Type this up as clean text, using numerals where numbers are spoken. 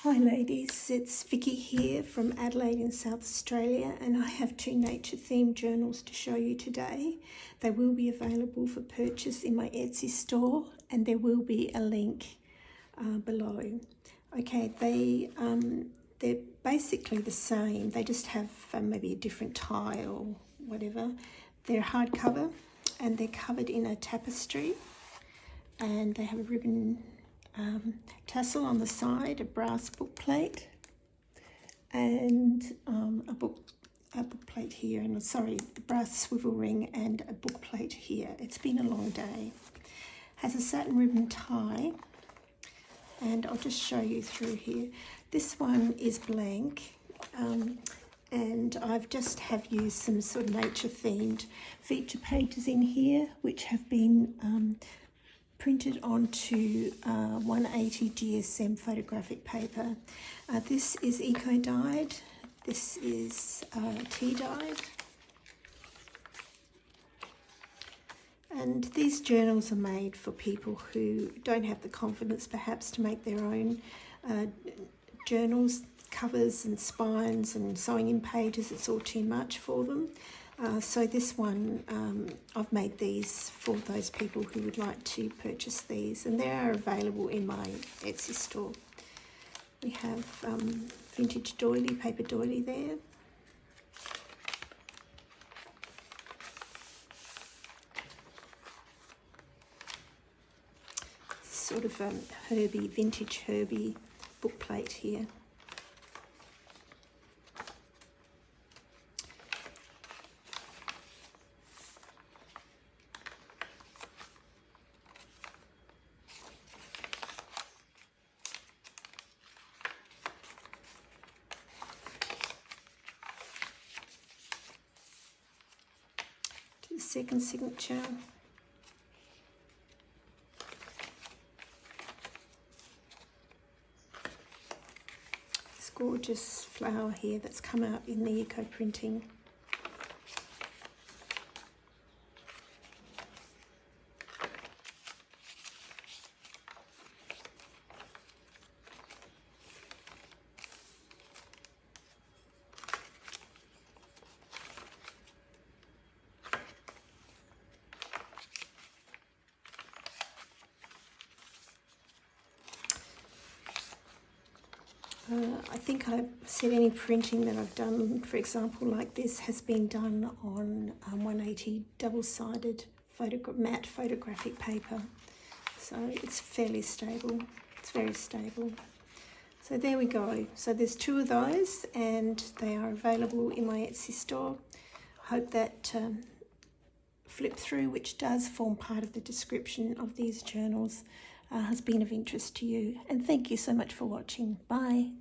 Hi ladies, it's Vicky here from Adelaide in South Australia, and I have two nature themed journals to show you today. They will be available for purchase in my Etsy store, and there will be a link below. Okay, they're basically the same, they just have maybe a different tie or whatever. They're hardcover and they're covered in a tapestry, and they have a ribbon tassel on the side, a brass book plate, and a book plate here, and the brass swivel ring and a book plate here. It's been a long day. Has a satin ribbon tie, and I'll just show you through here. This one is blank, and I've just used some sort of nature themed feature pages in here, which have been printed onto 180 GSM photographic paper. This is eco-dyed, this is tea-dyed, and these journals are made for people who don't have the confidence perhaps to make their own journals, covers and spines and sewing in pages. It's all too much for them. So this one, I've made these for those people who would like to purchase these, and they are available in my Etsy store. We have vintage doily, paper doily there. Sort of vintage herby book plate here. The second signature. This gorgeous flower here that's come out in the eco printing. I think I've said any printing that I've done, for example, like this, has been done on 180 double-sided matte photographic paper. So it's fairly stable. It's very stable. So there we go. So there's two of those, and they are available in my Etsy store. I hope that flip through, which does form part of the description of these journals, has been of interest to you. And thank you so much for watching. Bye.